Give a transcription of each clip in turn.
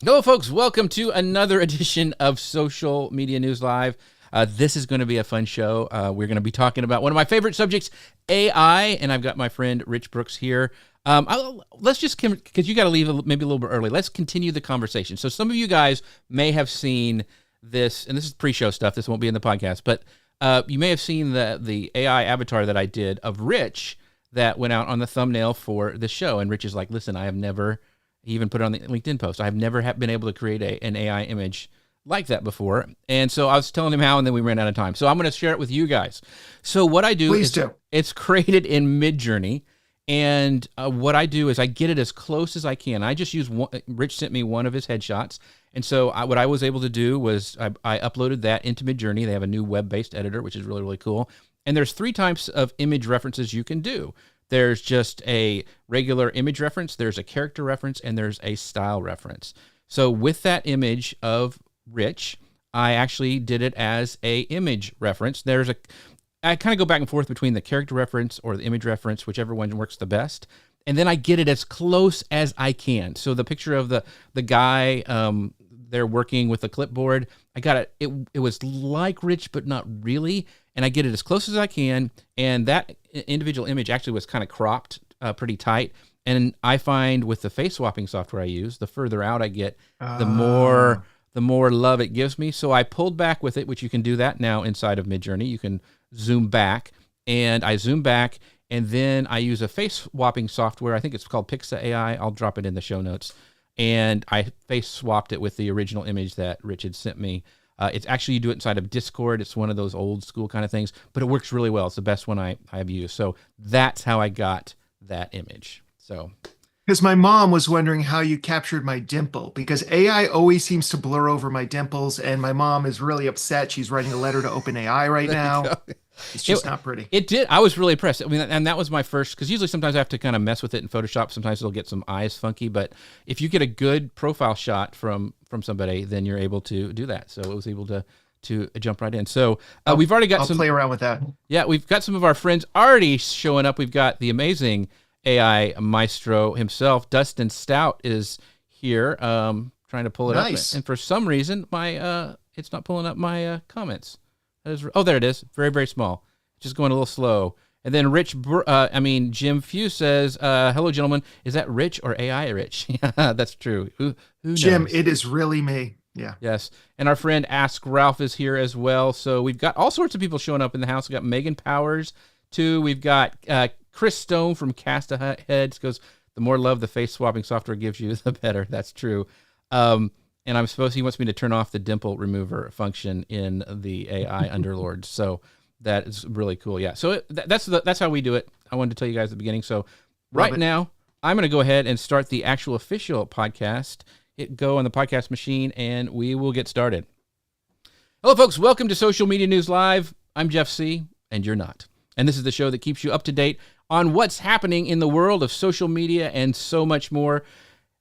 Hello, folks. Welcome to another edition of Social Media News Live. This is going to be a fun show. We're going to be talking about one of my favorite subjects, AI, and I've got my friend Rich Brooks here. Let's just, because you got to leave maybe a little bit early, let's continue the conversation. So some of you guys may have seen this, and this is pre-show stuff. This won't be in the podcast, but you may have seen the AI avatar that I did of Rich that went out on the thumbnail for the show. And Rich is like, listen, I have never... He even put it on the LinkedIn post. I have never been able to create an AI image like that before. And so I was telling him how, and then we ran out of time. So I'm going to share it with you guys. So what I do it's created in Midjourney. And what I do is I get it as close as I can. I just use Rich sent me one of his headshots. And so what I was able to do was I uploaded that into Midjourney. They have a new web-based editor, which is really, really cool. And there's 3 types of image references you can do. There's just a regular image reference, there's a character reference, and there's a style reference. So with that image of Rich, I actually did it as a image reference. I kind of go back and forth between the character reference or the image reference, whichever one works the best. And then I get it as close as I can. So the picture of the guy, they're working with a clipboard. I got it. It was like Rich, but not really. And I get it as close as I can. And that individual image actually was kind of cropped pretty tight. And I find with the face swapping software I use, the further out I get, the more love it gives me. So I pulled back with it, which you can do that now inside of Midjourney. You can zoom back, and I zoom back, and then I use a face swapping software. I think it's called Pixa AI. I'll drop it in the show notes. And I face swapped it with the original image that Rich had sent me. It's actually, you do it inside of Discord. It's one of those old school kind of things, but it works really well. It's the best one I have used. So that's how I got that image. So, because my mom was wondering how you captured my dimple, because AI always seems to blur over my dimples, and my mom is really upset. She's writing a letter to OpenAI right now. It's just not pretty. It did. I was really impressed. I mean, and that was my first, because usually sometimes I have to kind of mess with it in Photoshop. Sometimes it'll get some eyes funky, but if you get a good profile shot from somebody, then you're able to do that. So it was able to jump right in. So we've already got I'll play around with that. Yeah, we've got some of our friends already showing up. We've got the amazing AI maestro himself. Dustin Stout is here, trying to pull it up. And for some reason, my it's not pulling up my comments. There it is. Very, very small. Just going a little slow. And then Jim Few says, hello, gentlemen. Is that Rich or AI Rich? Yeah, that's true. Who Jim, knows? it is really me. Yeah. Yes. And our friend Ask Ralph is here as well. So we've got all sorts of people showing up in the house. We've got Megan Powers, too. We've got Chris Stone from Cast Ahead. Goes, the more love the face swapping software gives you, the better. That's true. And I'm supposed he wants me to turn off the dimple remover function in the AI Underlord. So that is really cool. Yeah. So that's how we do it. I wanted to tell you guys at the beginning. So right now, I'm going to go ahead and start the actual official podcast. Hit go on the podcast machine, and we will get started. Hello, folks. Welcome to Social Media News Live. I'm Jeff C., and you're not. And this is the show that keeps you up to date on what's happening in the world of social media and so much more.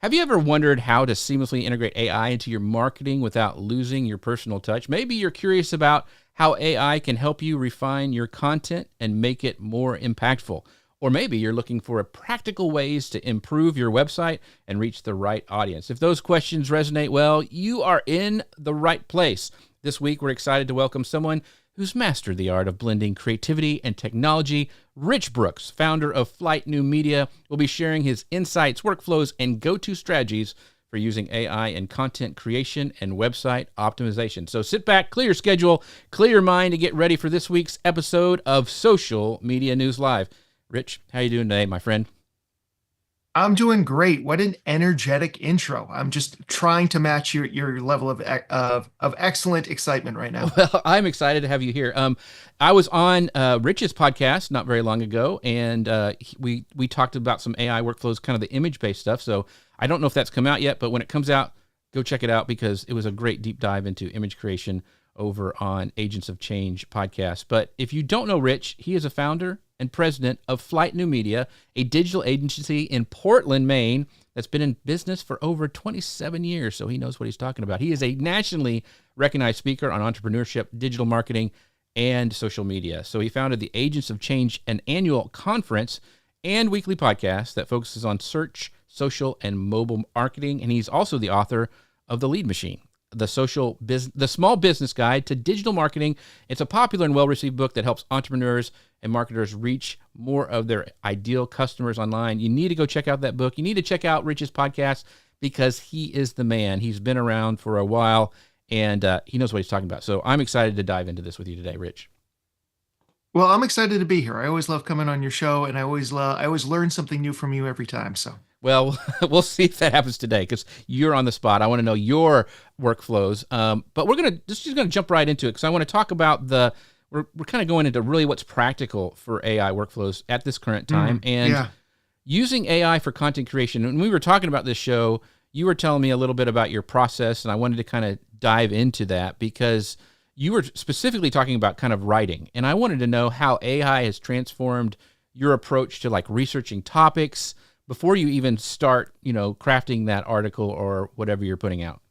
Have you ever wondered how to seamlessly integrate AI into your marketing without losing your personal touch? Maybe you're curious about how AI can help you refine your content and make it more impactful. Or maybe you're looking for practical ways to improve your website and reach the right audience. If those questions resonate, well, you are in the right place. This week, we're excited to welcome someone who's mastered the art of blending creativity and technology. Rich Brooks, founder of Flight New Media, will be sharing his insights, workflows, and go-to strategies for using AI in content creation and website optimization. So sit back, clear your schedule, clear your mind to get ready for this week's episode of Social Media News Live. Rich, how you doing today, my friend? I'm doing great. What an energetic intro. I'm just trying to match your level of excellent excitement right now. Well, I'm excited to have you here. I was on Rich's podcast not very long ago, and we talked about some AI workflows, kind of the image-based stuff. So I don't know if that's come out yet, but when it comes out, go check it out, because it was a great deep dive into image creation over on Agents of Change podcast. But if you don't know Rich, he is a founder and president of Flight New Media, a digital agency in Portland, Maine, that's been in business for over 27 years, so he knows what he's talking about. He is a nationally recognized speaker on entrepreneurship, digital marketing, and social media. So he founded the Agents of Change, an annual conference and weekly podcast that focuses on search, social, and mobile marketing, and he's also the author of The Lead Machine, the small business guide to digital marketing. It's a popular and well-received book that helps entrepreneurs and marketers reach more of their ideal customers online. You need to go check out that book. You need to check out Rich's podcast because he is the man. He's been around for a while, and he knows what he's talking about. So I'm excited to dive into this with you today, Rich. Well, I'm excited to be here. I always love coming on your show, and I always learn something new from you every time. So, Well, we'll see if that happens today because you're on the spot. I want to know your workflows. But we're just gonna jump right into it because I want to talk about we're kind of going into really what's practical for AI workflows at this current time and yeah. using AI for content creation. When we were talking about this show, you were telling me a little bit about your process, and I wanted to kind of dive into that because you were specifically talking about kind of writing, and I wanted to know how AI has transformed your approach to like researching topics before you even start, crafting that article or whatever you're putting out.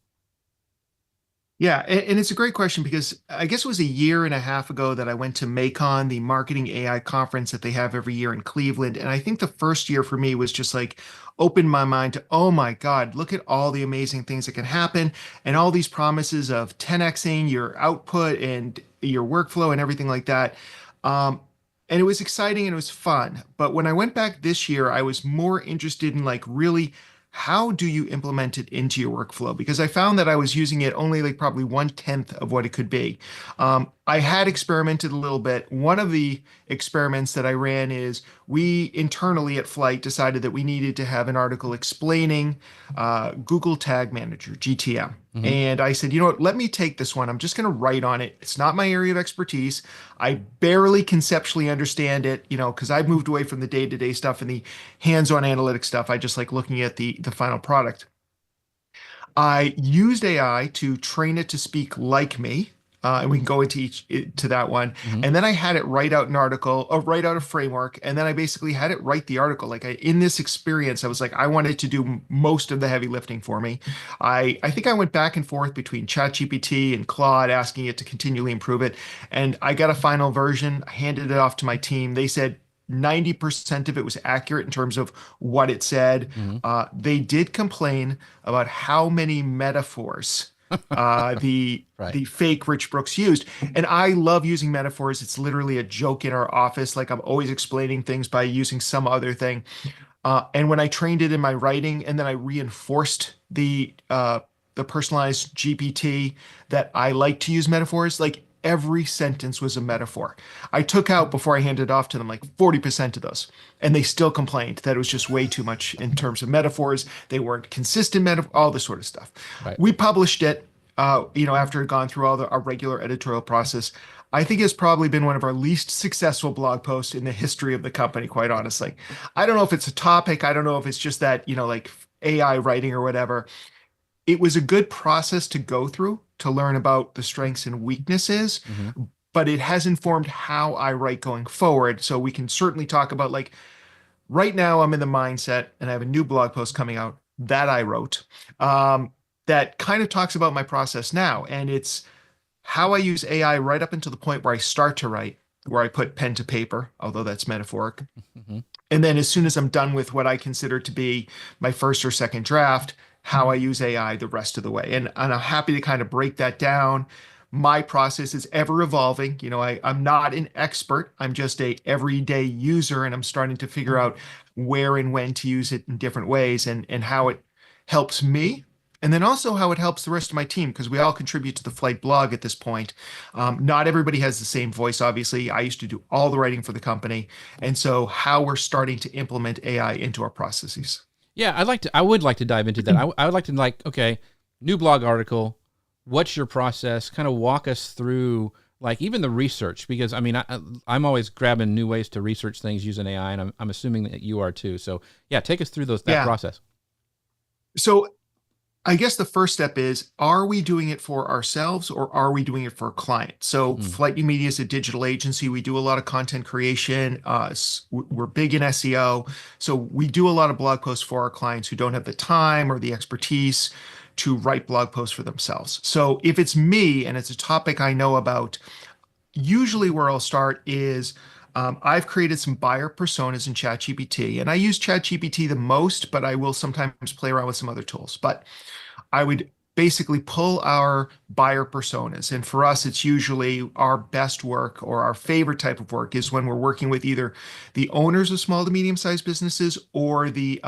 Yeah, and it's a great question because I guess it was a year and a half ago that I went to MACON, the marketing AI conference that they have every year in Cleveland. And I think the first year for me was just like opened my mind to, oh my God, look at all the amazing things that can happen and all these promises of 10xing your output and your workflow and everything like that. Um, and it was exciting and it was fun. But when I went back this year, I was more interested in like really how do you implement it into your workflow? Because I found that I was using it only like probably 1/10 of what it could be. I had experimented a little bit. One of the experiments that I ran is we internally at Flight decided that we needed to have an article explaining Google Tag Manager, GTM. Mm-hmm. And I said, you know what, let me take this one. I'm just going to write on it. It's not my area of expertise. I barely conceptually understand it, because I've moved away from the day-to-day stuff and the hands-on analytic stuff. I just like looking at the final product. I used AI to train it to speak like me. And we can go into to that one. Mm-hmm. And then I had it write out an article or write out a framework. And then I basically had it write the article. Like in this experience, I was like, I wanted to do most of the heavy lifting for me. I think I went back and forth between ChatGPT and Claude, asking it to continually improve it. And I got a final version. I handed it off to my team. They said 90% of it was accurate in terms of what it said. Mm-hmm. They did complain about how many metaphors the Right. the fake Rich Brooks used. And I love using metaphors. It's literally a joke in our office. Like I'm always explaining things by using some other thing. And when I trained it in my writing, and then I reinforced the personalized GPT that I like to use metaphors, like every sentence was a metaphor. I took out before I handed it off to them like 40% of those, and they still complained that it was just way too much in terms of metaphors. They weren't consistent all this sort of stuff. Right. We published it, after it had gone through our regular editorial process. I think it's probably been one of our least successful blog posts in the history of the company, quite honestly. I don't know if it's a topic. I don't know if it's just that, like AI writing or whatever. It was a good process to go through to learn about the strengths and weaknesses, Mm-hmm. but it has informed how I write going forward. So we can certainly talk about like right now I'm in the mindset and I have a new blog post coming out that I wrote that kind of talks about my process now. And it's how I use AI right up until the point where I start to write, where I put pen to paper, although that's metaphoric. Mm-hmm. And then as soon as I'm done with what I consider to be my first or second draft, how I use AI the rest of the way. And I'm happy to kind of break that down. My process is ever evolving. I'm not an expert. I'm just a everyday user, and I'm starting to figure out where and when to use it in different ways and how it helps me. And then also how it helps the rest of my team, because we all contribute to the Flight blog at this point. Not everybody has the same voice, obviously. I used to do all the writing for the company. And so how we're starting to implement AI into our processes. Yeah, I would like to dive into that. I would like to okay, new blog article. What's your process? Kind of walk us through like even the research, because I mean, I'm always grabbing new ways to research things using AI, and I'm assuming that you are too. So yeah, take us through that process. So I guess the first step is, are we doing it for ourselves or are we doing it for a client? So Flight New Media is a digital agency. We do a lot of content creation. We're big in SEO. So we do a lot of blog posts for our clients who don't have the time or the expertise to write blog posts for themselves. So if it's me and it's a topic I know about, usually where I'll start is I've created some buyer personas in ChatGPT, and I use ChatGPT the most, but I will sometimes play around with some other tools. But I would basically pull our buyer personas. And for us, it's usually our best work or our favorite type of work is when we're working with either the owners of small to medium-sized businesses or the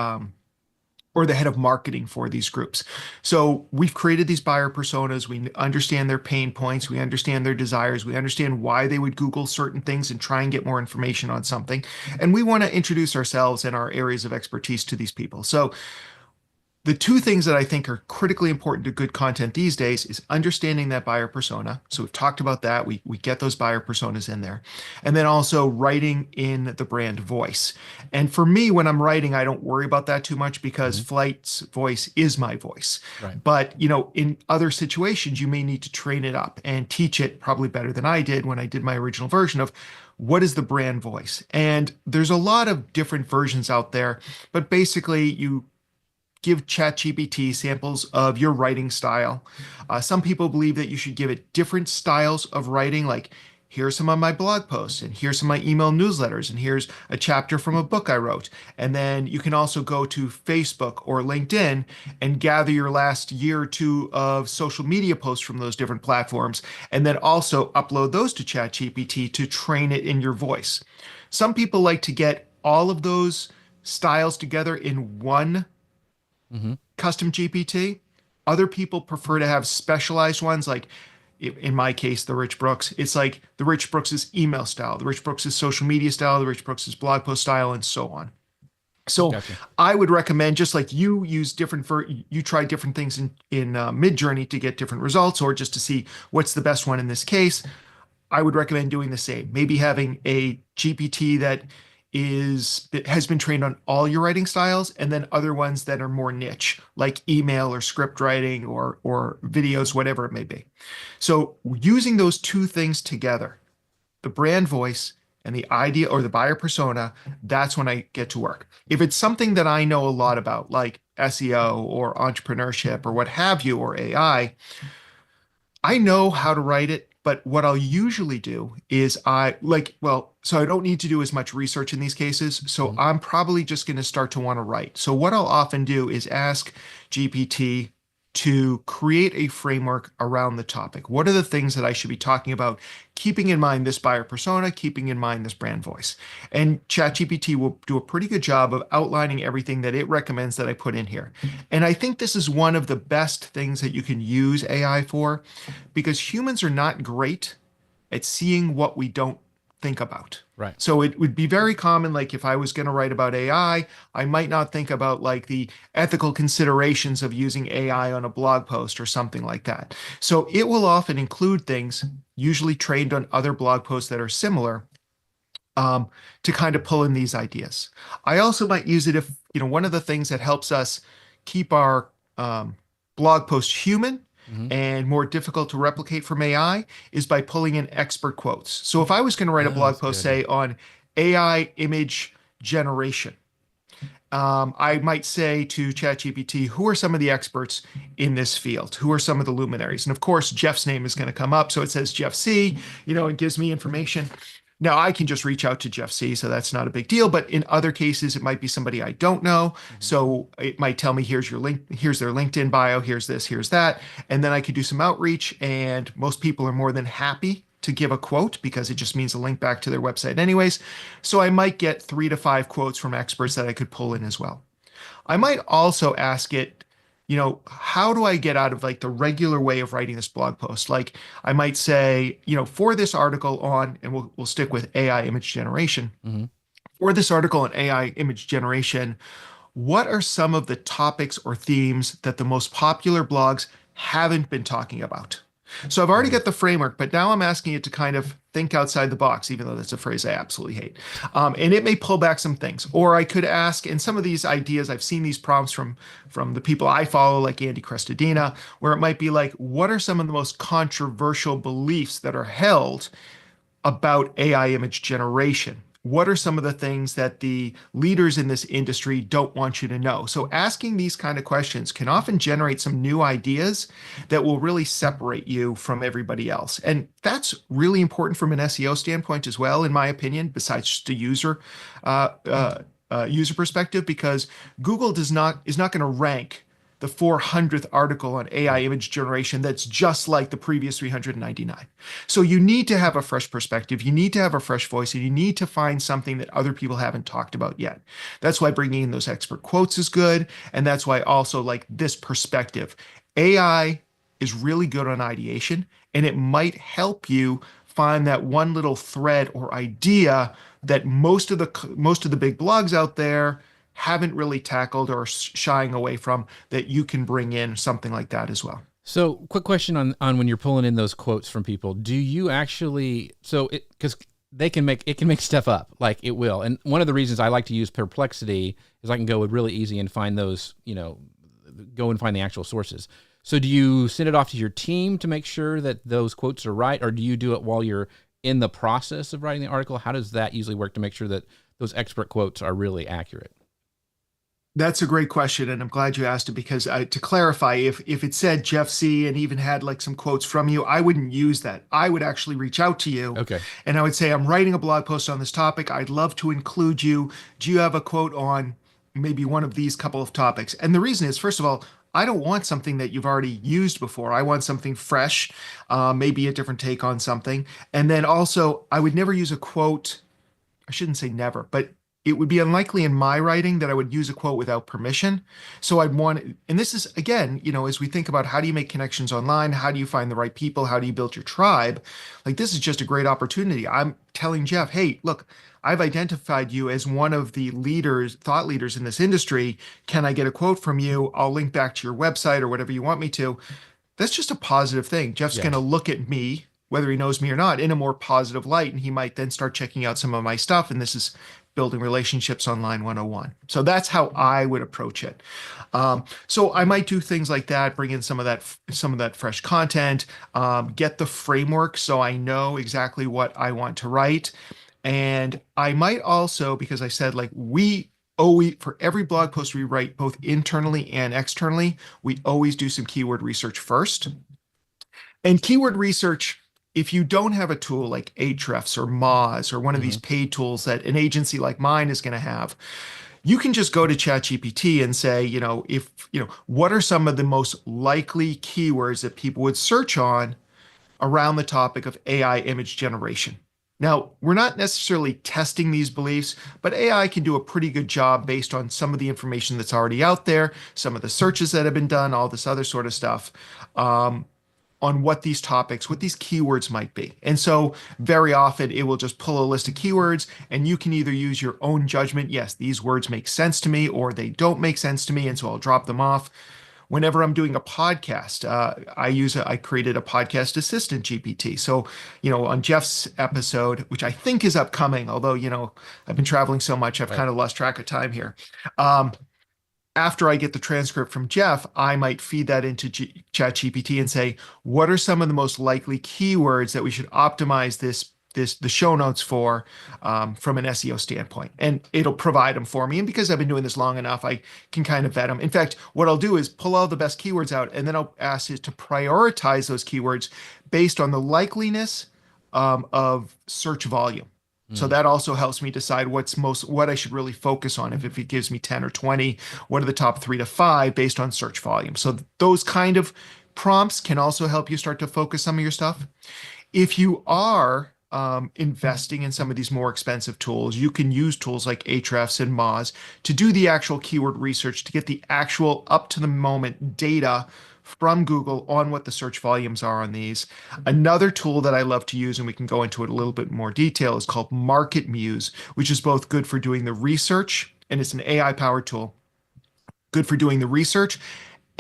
head of marketing for these groups. So we've created these buyer personas. We understand their pain points. We understand their desires. We understand why they would Google certain things and try and get more information on something. And we want to introduce ourselves and our areas of expertise to these people. So the two things that I think are critically important to good content these days is understanding that buyer persona. So we've talked about that. We get those buyer personas in there. And then also writing in the brand voice. And for me, when I'm writing, I don't worry about that too much because Hmm. Flight's voice is my voice. Right. But, you know, in other situations, you may need to train it up and teach it probably better than I did when I did my original version of what is the brand voice. And there's a lot of different versions out there, but basically you give ChatGPT samples of your writing style. Some people believe that you should give it different styles of writing, like here's some of my blog posts, and here's some of my email newsletters, and here's a chapter from a book I wrote. And then you can also go to Facebook or LinkedIn and gather your last year or two of social media posts from those different platforms, and then also upload those to ChatGPT to train it in your voice. Some people like to get all of those styles together in one Hmm. custom GPT. Other people prefer to have specialized ones, like in my case, the Rich Brooks. It's like the Rich Brooks's email style, the Rich Brooks's social media style, the Rich Brooks's blog post style, and so on. So Gotcha. I would recommend, just like you use different you try different things in Midjourney to get different results, or just to see what's the best one in this case. I would recommend doing the same. Maybe having a GPT that has been trained on all your writing styles, and then other ones that are more niche, like email or script writing or videos, whatever it may be. So using those two things together, the brand voice and the idea or the buyer persona, that's when I get to work. If it's something that I know a lot about, like SEO or entrepreneurship or what have you, or I know how to write it, but what I'll usually do is so I don't need to do as much research in these cases. So Hmm. I'm probably just going to start to want to write. So what I'll often do is ask GPT to create a framework around the topic. What are the things that I should be talking about, keeping in mind this buyer persona, keeping in mind this brand voice? And ChatGPT will do a pretty good job of outlining everything that it recommends that I put in here. And I think this is one of the best things that you can use AI for because humans are not great at seeing what we don't think about. Right. So it would be very common, like if I was going to write about AI, I might not think about like the ethical considerations of using AI on a blog post or something like that. So it will often include things, usually trained on other blog posts that are similar, um, to kind of pull in these ideas. I also might use it if, you know, one of the things that helps us keep our blog posts human Hmm. and more difficult to replicate from AI is by pulling in expert quotes. So if I was going to write a Oh, blog that's a good post, idea. say, on AI image generation, I might say to ChatGPT, who are some of the experts in this field? Who are some of the luminaries? And of course, Jeff's name is going to come up. So it says Jeff C, you know, it gives me information. Now I can just reach out to Jeff C, so that's not a big deal. But in other cases, it might be somebody I don't know. Hmm. So it might tell me, here's your link, here's their LinkedIn bio, here's this, here's that. And then I could do some outreach. And most people are more than happy to give a quote because it just means a link back to their website anyways. So I might get 3 to 5 quotes from experts that I could pull in as well. I might also ask it, you know, how do I get out of like the regular way of writing this blog post? Like I might say, you know, for this article on, and we'll stick with AI image generation. Hmm. For this article on AI image generation, what are some of the topics or themes that the most popular blogs haven't been talking about? So I've already Hmm. got the framework, but now I'm asking it to kind of think outside the box, even though that's a phrase I absolutely hate. And it may pull back some things. Or I could ask, and some of these ideas, I've seen these prompts from the people I follow, like Andy Crestodina, where it might be like, what are some of the most controversial beliefs that are held about AI image generation? What are some of the things that the leaders in this industry don't want you to know? So asking these kind of questions can often generate some new ideas that will really separate you from everybody else. And that's really important from an SEO standpoint as well, in my opinion, besides just a uh, uh, user perspective, because Google is not going to rank the 400th article on AI image generation that's just like the previous 399. So you need to have a fresh perspective, you need to have a fresh voice, and you need to find something that other people haven't talked about yet. That's why bringing in those expert quotes is good, and that's why also like this perspective. AI is really good on ideation, and it might help you find that one little thread or idea that most of the big blogs out there haven't really tackled or shying away from, that you can bring in something like that as well. So, quick question on when you're pulling in those quotes from people. Do you actually because it can make stuff up, like it will. And one of the reasons I like to use Perplexity is I can go really easy and find those, go and find the actual sources. So do you send it off to your team to make sure that those quotes are right, or do you do it while you're in the process of writing the article? How does that usually work to make sure that those expert quotes are really accurate? That's a great question, and I'm glad you asked it because to clarify, if it said Jeff C. and even had like some quotes from you, I wouldn't use that. I would actually reach out to you, Okay. and I would say, I'm writing a blog post on this topic. I'd love to include you. Do you have a quote on maybe one of these couple of topics? And the reason is, first of all, I don't want something that you've already used before. I want something fresh, maybe a different take on something. And then also, I would never use a quote. I shouldn't say never, but it would be unlikely in my writing that I would use a quote without permission. So I'd want, and this is again, as we think about how do you make connections online, how do you find the right people, how do you build your tribe? Like this is just a great opportunity. I'm telling Jeff, hey, look, I've identified you as one of the leaders, thought leaders in this industry. Can I get a quote from you? I'll link back to your website or whatever you want me to. That's just a positive thing. Jeff's going to Yes. look at me, whether he knows me or not, in a more positive light, and he might then start checking out some of my stuff. And this is building relationships online 101. So that's how I would approach it. So I might do things like that, bring in some of that fresh content, get the framework so I know exactly what I want to write. And I might also, because I said like we always, for every blog post we write, both internally and externally, we always do some keyword research first. And keyword research, if you don't have a tool like Ahrefs or Moz or one of these Hmm. paid tools that an agency like mine is going to have, you can just go to ChatGPT and say, what are some of the most likely keywords that people would search on around the topic of AI image generation? Now, we're not necessarily testing these beliefs, but AI can do a pretty good job based on some of the information that's already out there, some of the searches that have been done, all this other sort of stuff. On what these topics, what these keywords might be. And so very often it will just pull a list of keywords and you can either use your own judgment. Yes, these words make sense to me or they don't make sense to me. And so I'll drop them off. Whenever I'm doing a podcast, I created a podcast assistant GPT. So, on Jeff's episode, which I think is upcoming, although, I've been traveling so much, I've Right. kind of lost track of time here. Um, After I get the transcript from Jeff, I might feed that into ChatGPT and say, what are some of the most likely keywords that we should optimize the show notes for from an SEO standpoint? And it'll provide them for me. And because I've been doing this long enough, I can kind of vet them. In fact, what I'll do is pull all the best keywords out, and then I'll ask it to prioritize those keywords based on the likeliness of search volume. So Mm. that also helps me decide what I should really focus on. If it gives me 10 or 20, what are the top 3 to 5 based on search volume? So those kind of prompts can also help you start to focus some of your stuff. If you are investing in some of these more expensive tools, you can use tools like Ahrefs and Moz to do the actual keyword research to get the actual up to the moment data from Google on what the search volumes are on these. Another tool that I love to use, and we can go into it a little bit more detail, is called Market Muse, which is both good for doing the research, and it's an AI powered tool, good for doing the research,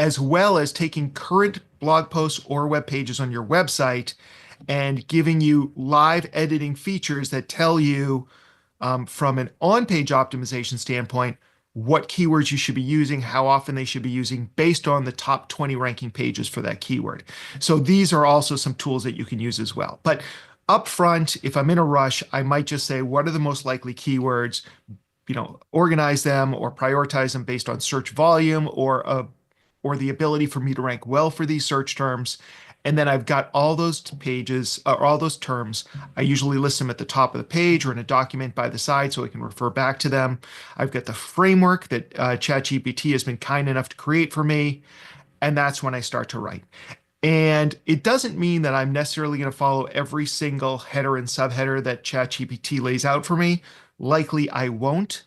as well as taking current blog posts or web pages on your website and giving you live editing features that tell you from an on-page optimization standpoint what keywords you should be using, how often they should be using based on the top 20 ranking pages for that keyword. So these are also some tools that you can use as well. But upfront, if I'm in a rush, I might just say, what are the most likely keywords? Organize them or prioritize them based on search volume or the ability for me to rank well for these search terms, And then I've got all those pages or all those terms. I usually list them at the top of the page or in a document by the side so I can refer back to them. I've got the framework that ChatGPT has been kind enough to create for me. And that's when I start to write. And it doesn't mean that I'm necessarily going to follow every single header and subheader that ChatGPT lays out for me. Likely I won't.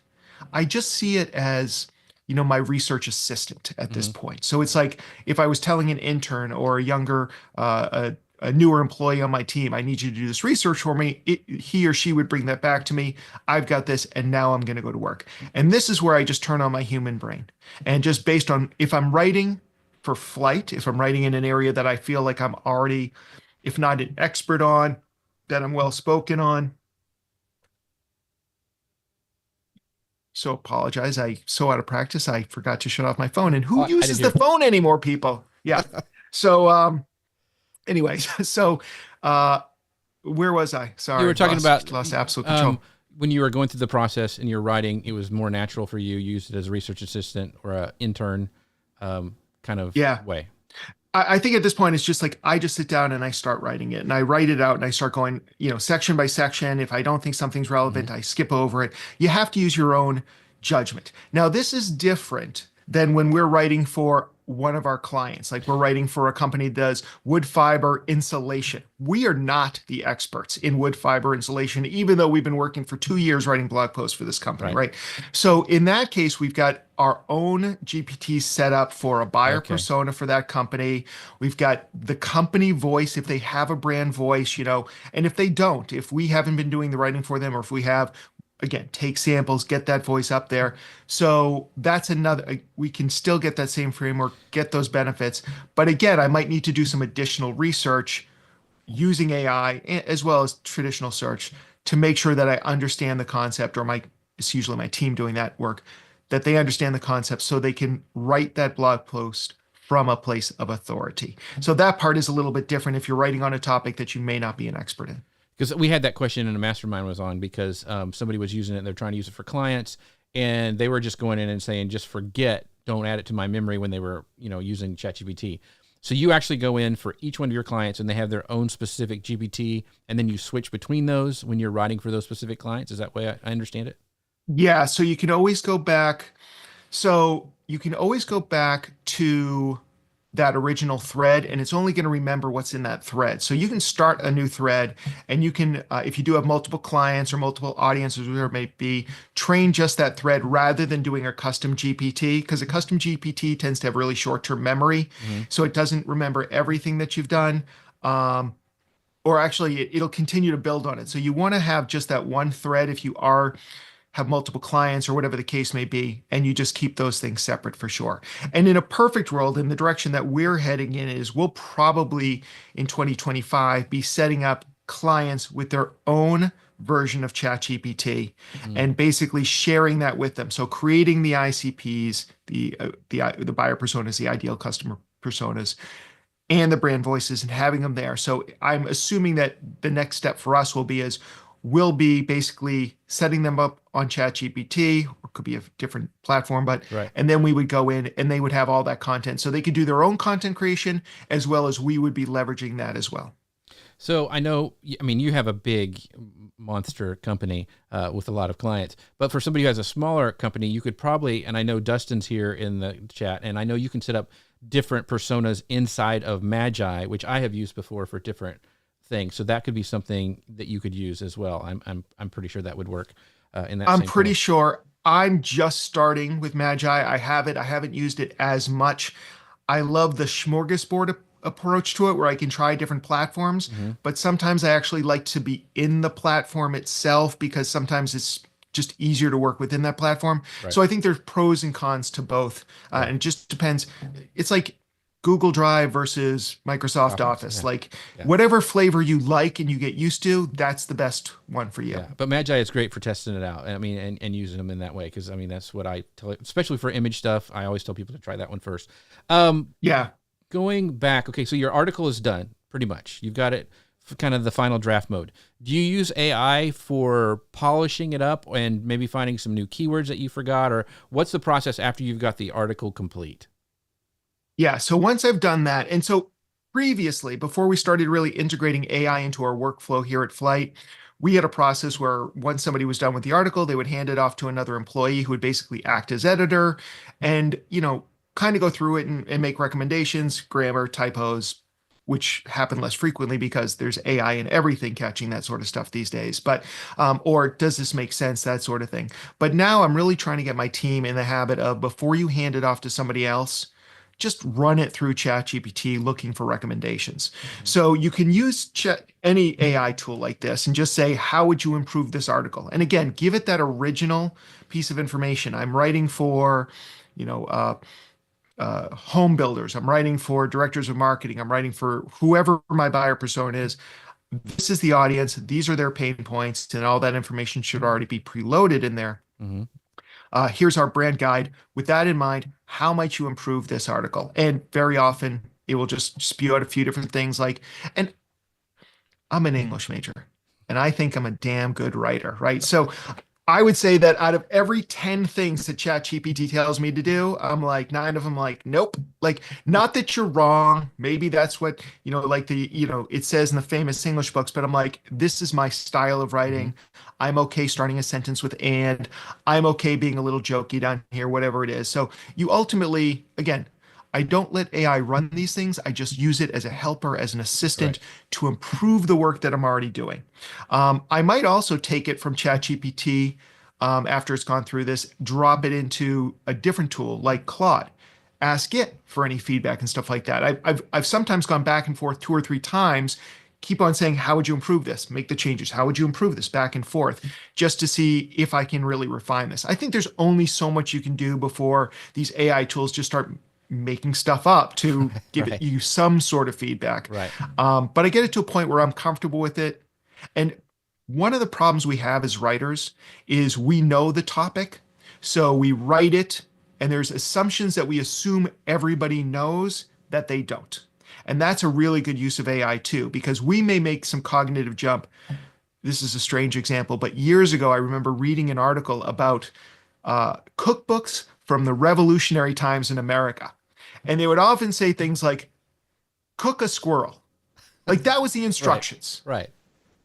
I just see it as, my research assistant at this Hmm. point. So it's like if I was telling an intern or a younger, a newer employee on my team, I need you to do this research for me, he or she would bring that back to me. I've got this, and now I'm going to go to work. And this is where I just turn on my human brain. And just based on if I'm writing for flight, if I'm writing in an area that I feel like I'm already, if not an expert on, that I'm well spoken on. So apologize. I so out of practice, I forgot to shut off my phone. And who Oh, I didn't uses the hear. phone anymore, people? Yeah. So anyways, so uh where was I? You were Sorry, talking about lost absolute um, control. when you were going through the process and you're writing, it was more natural for you. You used it as a research assistant or an intern kind of Yeah. way. I think at this point it's just like I just sit down and I start writing it and I write it out and I start going, section by section. If I don't think something's Hmm. relevant, I skip over it. You have to use your own judgment. Now, this is different than when we're writing for one of our clients. Like we're writing for a company that does wood fiber insulation. We are not the experts in wood fiber insulation, even though we've been working for 2 years writing blog posts for this company, Right. right? So in that case, we've got our own GPT set up for a buyer Okay. persona for that company. We've got the company voice if they have a brand voice, and if they don't, if we haven't been doing the writing for them, or if we have, again, take samples, get that voice up there. So that's another, we can still get that same framework, get those benefits. But again, I might need to do some additional research using AI as well as traditional search to make sure that I understand the concept, or it's usually my team doing that work, that they understand the concept so they can write that blog post from a place of authority. So that part is a little bit different if you're writing on a topic that you may not be an expert in. Because we had that question in a mastermind was on because somebody was using it and they're trying to use it for clients and they were just going in and saying, just forget, don't add it to my memory when they were, using ChatGPT. So you actually go in for each one of your clients and they have their own specific GPT and then you switch between those when you're writing for those specific clients. Is that way I understand it? Yeah, so you can always go back. So you can always go back to that original thread, and it's only going to remember what's in that thread. So you can start a new thread, and you can, if you do have multiple clients or multiple audiences, whatever it may be, train just that thread rather than doing a custom GPT, because a custom GPT tends to have really short-term memory, Mm-hmm. so it doesn't remember everything that you've done. Um, or actually, it'll continue to build on it. So you want to have just that one thread if you are have multiple clients or whatever the case may be, and you just keep those things separate for sure. And in a perfect world, in the direction that we're heading in is we'll probably in 2025 be setting up clients with their own version of ChatGPT Mm-hmm. and basically sharing that with them. So creating the ICPs, the buyer personas, the ideal customer personas, and the brand voices and having them there. So I'm assuming that the next step for us will be is we'll be basically setting them up on ChatGPT, or could be a different platform, but Right. and then we would go in and they would have all that content. So they could do their own content creation as well as we would be leveraging that as well. So I know, I mean, you have a big monster company with a lot of clients, but for somebody who has a smaller company, you could probably, and I know Dustin's here in the chat, and I know you can set up different personas inside of Magi, which I have used before for different things. So that could be something that you could use as well. I'm pretty sure that would work in that I'm same pretty funnel. sure I'm just starting with Magi. I have it. I haven't used it as much. I love the smorgasbord approach to it where I can try different platforms, Hmm. but sometimes I actually like to be in the platform itself because sometimes it's just easier to work within that platform. Right. So I think there's pros and cons to both. Yeah. And it just depends. It's like Google Drive versus Microsoft Office. Office. Yeah. Like Yeah. whatever flavor you like and you get used to, that's the best one for you. Yeah, but Magi is great for testing it out. I mean, and using them in that way because I mean that's what I tell, especially for image stuff. I always tell people to try that one first. Um, Yeah. Going back, okay, so your article is done pretty much. You've got it for kind of the final draft mode. Do you use AI for polishing it up and maybe finding some new keywords that you forgot, or what's the process after you've got the article complete? Yeah. So once I've done that, and so previously, before we started really integrating AI into our workflow here at Flight, we had a process where once somebody was done with the article, they would hand it off to another employee who would basically act as editor and, kind of go through it and make recommendations, grammar, typos, which happen less frequently because there's AI in everything catching that sort of stuff these days. But, or does this make sense? That sort of thing. But now I'm really trying to get my team in the habit of before you hand it off to somebody else, just run it through ChatGPT looking for recommendations. Mhm. So you can use any AI tool like this and just say, how would you improve this article? And again, give it that original piece of information. I'm writing for, you know, uh, home builders. I'm writing for directors of marketing. I'm writing for whoever my buyer persona is. This is the audience. These are their pain points, and all that information should already be preloaded in there. Mhm. Here's our brand guide. With that in mind, how might you improve this article? And very often it will just spew out a few different things like, and I'm an English major and I think I'm a damn good writer, right? So I would say that out of every 10 things that ChatGPT tells me to do, I'm like nine of them like, nope. Like, not that you're wrong. Maybe that's what, like it says in the famous English books, but I'm like, this is my style of Mhm. writing. I'm okay starting a sentence with and. I'm okay being a little jokey down here, whatever it is. So you ultimately, again, I don't let AI run these things. I just use it as a helper, as an Right. assistant to improve the work that I'm already doing. I might also take it from ChatGPT after it's gone through this, drop it into a different tool like Claude, ask it for any feedback and stuff like that. I've sometimes gone back and forth 2 or 3 times, keep on saying, how would you improve this? Make the changes. How would you improve this? Back and forth, just to see if I can really refine this. I think there's only so much you can do before these AI tools just start making stuff up to give it Right. you some sort of feedback. Right. But I get it to a point where I'm comfortable with it. And one of the problems we have as writers is we know the topic. So we write it, and there's assumptions that we assume everybody knows that they don't. And that's a really good use of AI too, because we may make some cognitive jump. This is a strange example, but years ago, I remember reading an article about cookbooks from the revolutionary times in America. And they would often say things like, cook a squirrel. Like that was the Right. instructions. Right.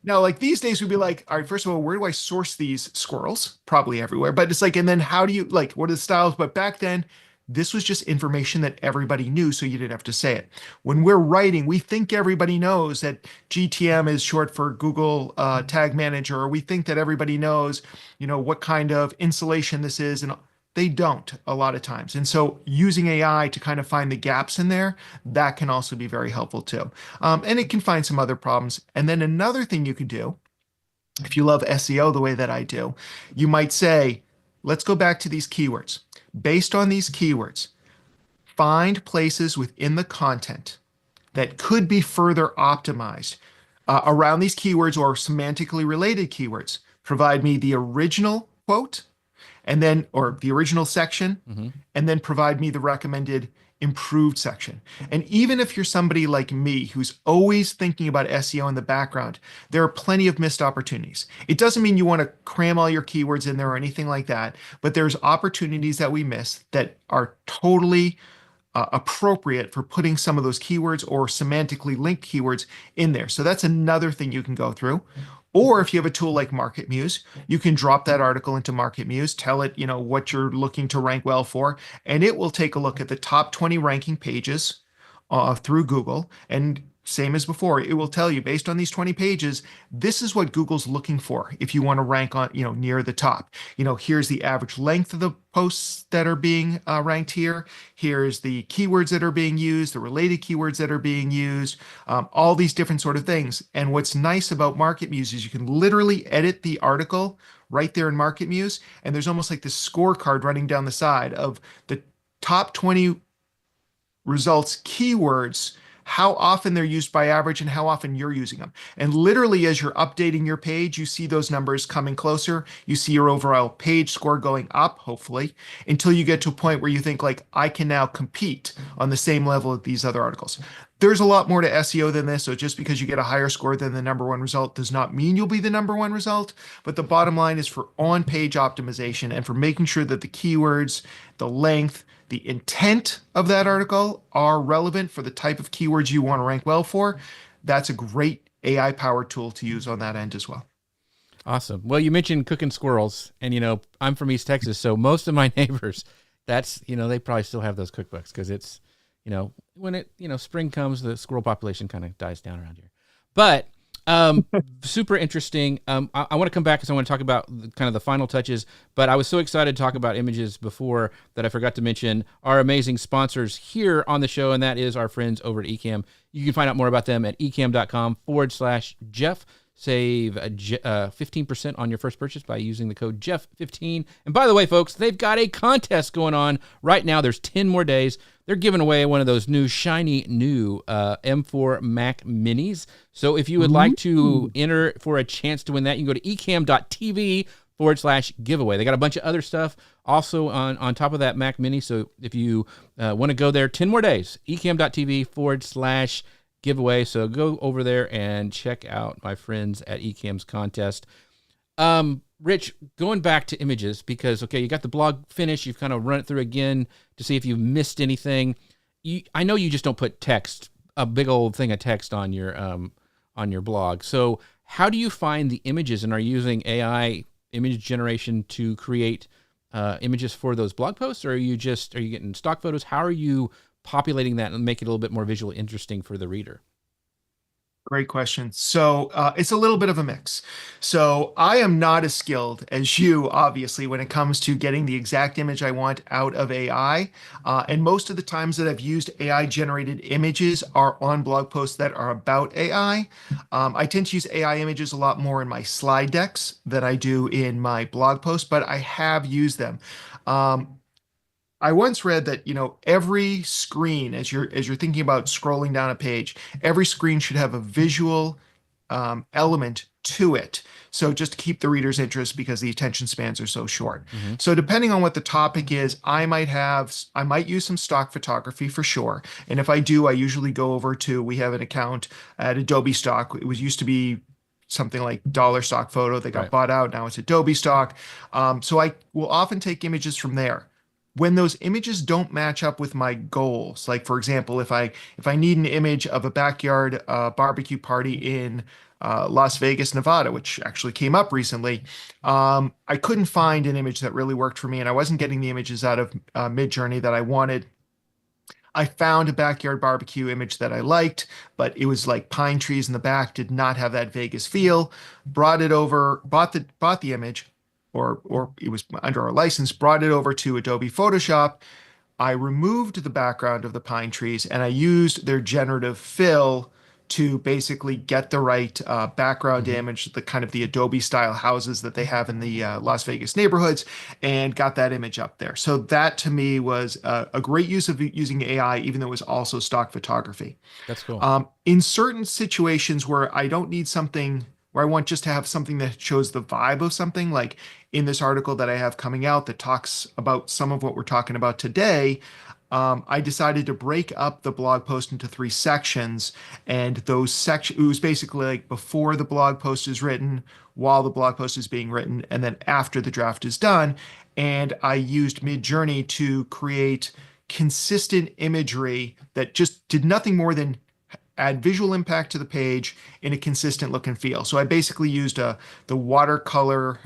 Now, like these days, we'd be like, all right, first of all, where do I source these squirrels? Probably everywhere. But it's like, and then how do you, like, what are the styles? But back then, this was just information that everybody knew, so you didn't have to say it. When we're writing, we think everybody knows that GTM is short for Google Tag Manager, or we think that everybody knows, what kind of insulation this is. And they don't a lot of times. And so using AI to kind of find the gaps in there, that can also be very helpful too. And it can find some other problems. And then another thing you can do, if you love SEO the way that I do, you might say, let's go back to these keywords. Based on these keywords, find places within the content that could be further optimized around these keywords or semantically related keywords. Provide me the original quote and then, or the original section, Mhm. and then provide me the recommended improved section. And even if you're somebody like me who's always thinking about SEO in the background, there are plenty of missed opportunities. It doesn't mean you want to cram all your keywords in there or anything like that, but there's opportunities that we miss that are totally appropriate for putting some of those keywords or semantically linked keywords in there. So that's another thing you can go through. Or if you have a tool like MarketMuse, you can drop that article into MarketMuse, tell it, what you're looking to rank well for, and it will take a look at the top 20 ranking pages through Google. And same as before, it will tell you based on these 20 pages, this is what Google's looking for if you want to rank on, near the top. Here's the average length of the posts that are being ranked here. Here's the keywords that are being used, the related keywords that are being used, all these different sort of things. And what's nice about MarketMuse is you can literally edit the article right there in MarketMuse, and there's almost like this scorecard running down the side of the top 20 results keywords, how often they're used by average and how often you're using them. And literally, as you're updating your page, you see those numbers coming closer. You see your overall page score going up, hopefully, until you get to a point where you think, like, I can now compete on the same level as these other articles. There's a lot more to SEO than this. So just because you get a higher score than the number one result does not mean you'll be the number one result. But the bottom line is for on page optimization and for making sure that the keywords, the length, the intent of that article are relevant for the type of keywords you want to rank well for, that's a great AI powered tool to use on that end as well. Awesome. Well, you mentioned cooking squirrels, and I'm from East Texas, so most of my neighbors, they probably still have those cookbooks because it's, when spring comes, the squirrel population kind of dies down around here. But super interesting. I want to come back because I want to talk about kind of the final touches. But I was so excited to talk about images before that I forgot to mention our amazing sponsors here on the show, and that is our friends over at Ecamm. You can find out more about them at ecamm.com/Jeff. Save 15% on your first purchase by using the code Jeff15. And by the way, folks, they've got a contest going on right now. There's 10 more days. They're giving away one of those shiny new M4 Mac Minis. So if you would like to enter for a chance to win that, you can go to ecamm.tv/giveaway. They got a bunch of other stuff also on top of that Mac Mini. So if you want to go there, 10 more days, ecamm.tv/giveaway. So go over there and check out my friends at Ecamm's contest. Rich, going back to images, because, okay, you got the blog finished. You've kind of run it through again to see if you've missed anything. I know you just don't put text, a big old thing of text on your blog. So how do you find the images, and are you using AI image generation to create images for those blog posts, or are you getting stock photos? How are you populating that and make it a little bit more visually interesting for the reader? Great question. So it's a little bit of a mix. So I am not as skilled as you, obviously, when it comes to getting the exact image I want out of AI. And most of the times that I've used AI generated images are on blog posts that are about AI. I tend to use AI images a lot more in my slide decks than I do in my blog posts, but I have used them. I once read that, every screen, as you're thinking about scrolling down a page, every screen should have a visual element to it. So just to keep the reader's interest, because the attention spans are so short. Mm-hmm. So depending on what the topic is, I might use some stock photography for sure. And if I do, I usually go over to, we have an account at Adobe Stock. It used to be something like Dollar Stock Photo. They got Right. bought out. Now it's Adobe Stock. So I will often take images from there. When those images don't match up with my goals, like for example, if I need an image of a backyard barbecue party in Las Vegas, Nevada, which actually came up recently, I couldn't find an image that really worked for me, and I wasn't getting the images out of Midjourney that I wanted. I found a backyard barbecue image that I liked, but it was like pine trees in the back, did not have that Vegas feel. Brought it over, bought the image, or it was under our license, brought it over to Adobe Photoshop. I removed the background of the pine trees and I used their generative fill to basically get the right background Mm-hmm. image, the kind of the Adobe style houses that they have in the Las Vegas neighborhoods, and got that image up there. So that to me was a great use of using AI, even though it was also stock photography. That's cool. In certain situations where I don't need something, where I want just to have something that shows the vibe of something, like in this article that I have coming out that talks about some of what we're talking about today, I decided to break up the blog post into 3 sections. And those sections, it was basically like before the blog post is written, while the blog post is being written, and then after the draft is done. And I used Midjourney to create consistent imagery that just did nothing more than add visual impact to the page in a consistent look and feel. So I basically used the watercolor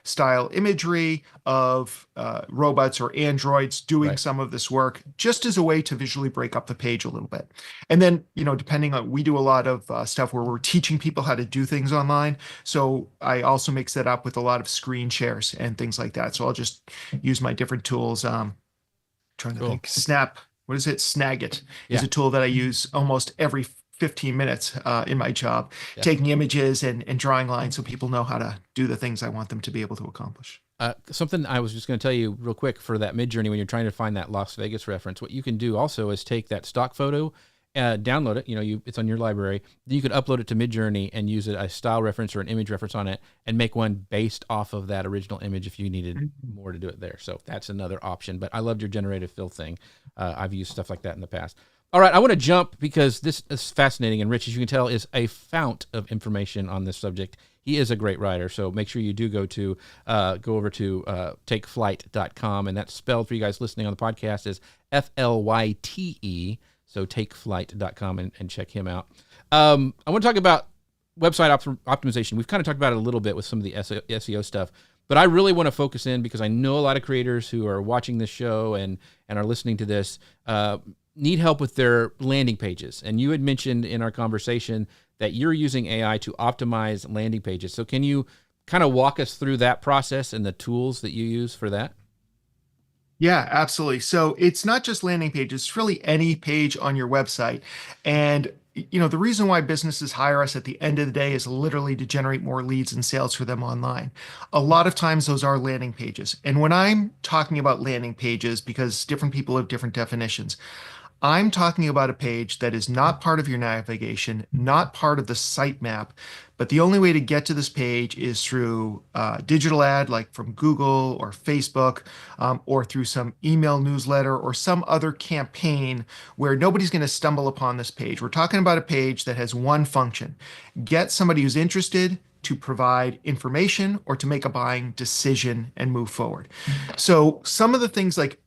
style imagery of robots or androids doing Right. some of this work, just as a way to visually break up the page a little bit. And then, depending on, we do a lot of stuff where we're teaching people how to do things online. So I also mix that up with a lot of screen shares and things like that. So I'll just use my different tools. Trying to Cool. think. What is it? Snagit is Yeah. a tool that I use almost every 15 minutes in my job, Yeah. taking images and drawing lines so people know how to do the things I want them to be able to accomplish. Something I was just going to tell you real quick for that Midjourney, when you're trying to find that Las Vegas reference, what you can do also is take that stock photo, download it. It's on your library. Then you could upload it to Midjourney and use it a style reference or an image reference on it, and make one based off of that original image if you needed more to do it there. So that's another option. But I loved your generative fill thing. I've used stuff like that in the past. All right, I want to jump because this is fascinating, and Rich, as you can tell, is a fount of information on this subject. He is a great writer. So make sure you do go over to takeflight.com, and that's spelled for you guys listening on the podcast as FLYTE. So takeflight.com and check him out. I want to talk about website optimization. We've kind of talked about it a little bit with some of the SEO stuff, but I really want to focus in because I know a lot of creators who are watching this show and are listening to this need help with their landing pages. And you had mentioned in our conversation that you're using AI to optimize landing pages. So can you kind of walk us through that process and the tools that you use for that? Yeah, absolutely. So it's not just landing pages, it's really any page on your website. And the reason why businesses hire us at the end of the day is literally to generate more leads and sales for them online. A lot of times those are landing pages. And when I'm talking about landing pages, because different people have different definitions, I'm talking about a page that is not part of your navigation, not part of the sitemap, but the only way to get to this page is through digital ad, like from Google or Facebook, or through some email newsletter or some other campaign where nobody's going to stumble upon this page. We're talking about a page that has one function: get somebody who's interested to provide information or to make a buying decision and move forward. So some of the things like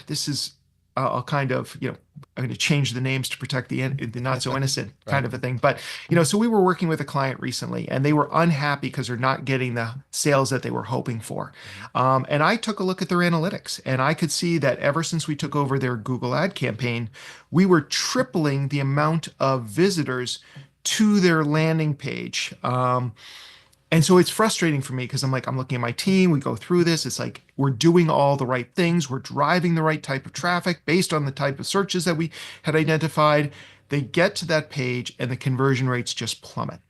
this is I'll kind of, I'm going to change the names to protect the not so innocent kind Right. of a thing. But, so we were working with a client recently and they were unhappy because they're not getting the sales that they were hoping for. And I took a look at their analytics and I could see that ever since we took over their Google ad campaign, we were tripling the amount of visitors to their landing page. And so it's frustrating for me because I'm looking at my team, we go through this. It's like we're doing all the right things. We're driving the right type of traffic based on the type of searches that we had identified. They get to that page and the conversion rates just plummet.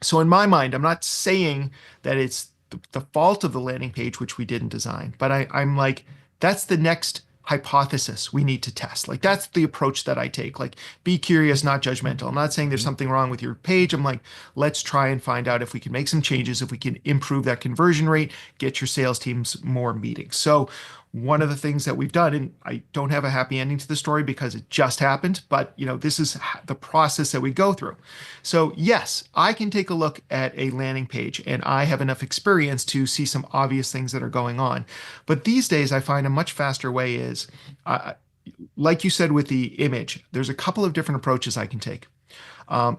So in my mind, I'm not saying that it's the fault of the landing page, which we didn't design, but I'm like, that's the next hypothesis we need to test. Like that's the approach that I take. Like be curious, not judgmental. I'm not saying there's something wrong with your page. I'm like, let's try and find out if we can make some changes, if we can improve that conversion rate, get your sales teams more meetings. So one of the things that we've done, and I don't have a happy ending to the story because it just happened, but this is the process that we go through. So yes, I can take a look at a landing page and I have enough experience to see some obvious things that are going on. But these days I find a much faster way is, like you said with the image, there's a couple of different approaches I can take.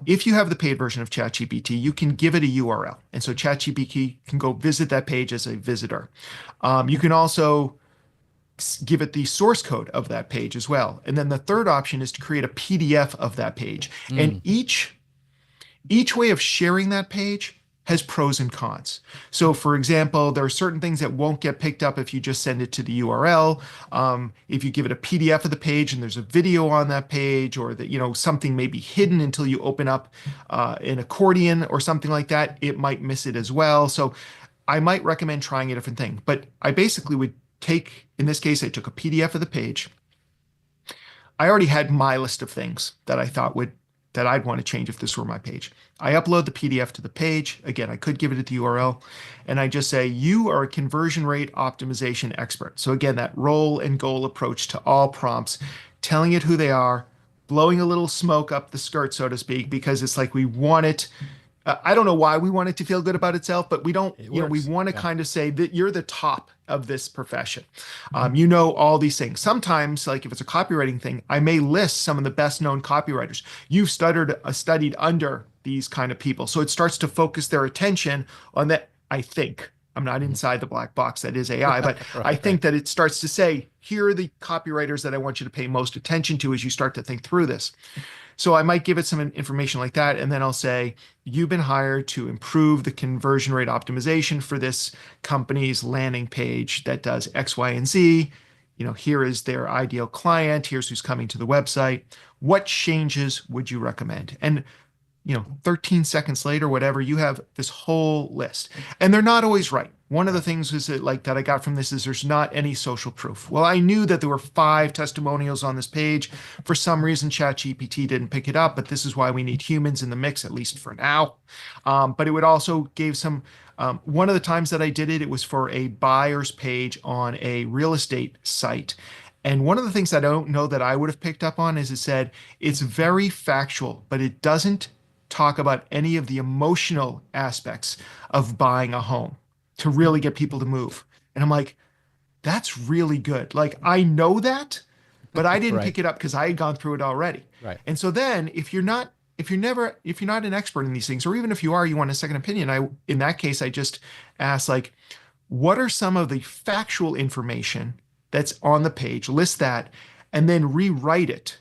If you have the paid version of ChatGPT, you can give it a URL. And so ChatGPT can go visit that page as a visitor. You can also give it the source code of that page as well. And then the third option is to create a PDF of that page. And each way of sharing that page has pros and cons. So for example, there are certain things that won't get picked up if you just send it to the URL. If you give it a PDF of the page and there's a video on that page, or that, something may be hidden until you open up an accordion or something like that, it might miss it as well. So I might recommend trying a different thing, but I basically would in this case, I took a PDF of the page. I already had my list of things that I thought that I'd want to change if this were my page. I upload the PDF to the page. Again, I could give it the URL and I just say, you are a conversion rate optimization expert. So again, that role and goal approach to all prompts, telling it who they are, blowing a little smoke up the skirt, so to speak, because it's like we want it. I don't know why we want it to feel good about itself, but we don't, we want to kind of say that you're the top of this profession. All these things. Sometimes, like if it's a copywriting thing, I may list some of the best known copywriters. You've studied under these kind of people. So it starts to focus their attention on that. I think I'm not inside the black box that is AI, but I think that it starts to say, here are the copywriters that I want you to pay most attention to as you start to think through this. So I might give it some information like that. And then I'll say, you've been hired to improve the conversion rate optimization for this company's landing page that does X, Y, and Z. Here is their ideal client. Here's who's coming to the website. What changes would you recommend? And 13 seconds later, whatever, you have this whole list. And they're not always right. One of the things is that I got from this is there's not any social proof. Well, I knew that there were 5 testimonials on this page. For some reason, ChatGPT didn't pick it up, but this is why we need humans in the mix, at least for now. But it would also give some, one of the times that I did it, it was for a buyer's page on a real estate site. And one of the things I don't know that I would have picked up on is it said, it's very factual, but it doesn't talk about any of the emotional aspects of buying a home to really get people to move. And I'm like, that's really good. Like, I know that, but I didn't Right. pick it up because I had gone through it already. Right. And so then if you're not an expert in these things, or even if you are, you want a second opinion, in that case, I just ask, like, what are some of the factual information that's on the page, list that, and then rewrite it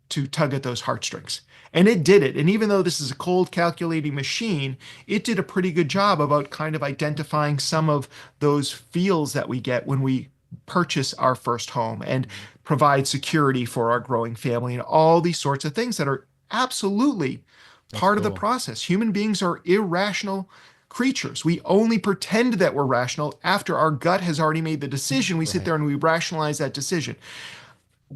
to tug at those heartstrings. And it did it. And even though this is a cold calculating machine, it did a pretty good job about kind of identifying some of those feels that we get when we purchase our first home and Mhm. provide security for our growing family and all these sorts of things that are absolutely That's part of the cool. process. Human beings are irrational creatures. We only pretend that we're rational after our gut has already made the decision. We sit Right. there and we rationalize that decision.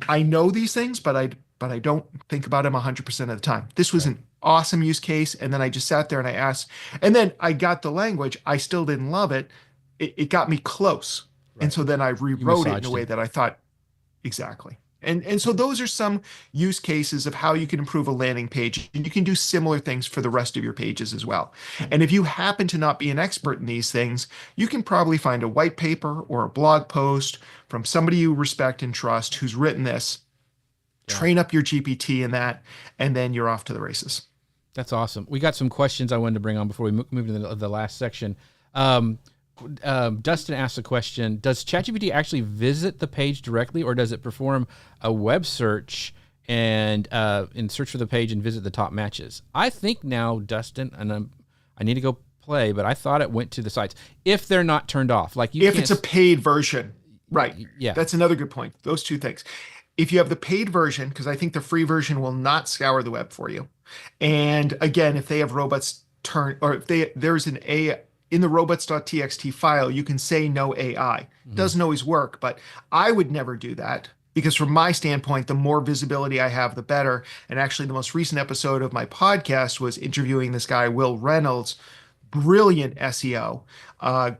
I know these things, but I don't think about them 100% of the time. This was Right. an awesome use case, and then I just sat there and I asked, and then I got the language. I still didn't love it. It got me close, and Right. so then I You rewrote it in a massaged way it. that I thought exactly. And so those are some use cases of how you can improve a landing page. And you can do similar things for the rest of your pages as well. And if you happen to not be an expert in these things, you can probably find a white paper or a blog post from somebody you respect and trust who's written this. Yeah. Train up your GPT in that, and then you're off to the races. That's awesome. We got some questions I wanted to bring on before we move to the last section. Um, Dustin asked a question: does ChatGPT actually visit the page directly, or does it perform a web search and search for the page and visit the top matches? I think now, Dustin, and I need to go play, but I thought it went to the sites if they're not turned off. Like you If can't. it's a paid version, right? Yeah. That's another good point. Those two things. If you have the paid version, because I think the free version will not scour the web for you. And again, if they have robots turn, or if there's an A in the robots.txt file, you can say no AI. It Hmm. doesn't always work, but I would never do that because from my standpoint, the more visibility I have, the better. And actually, the most recent episode of my podcast was interviewing this guy, Will Reynolds, brilliant SEO, uh,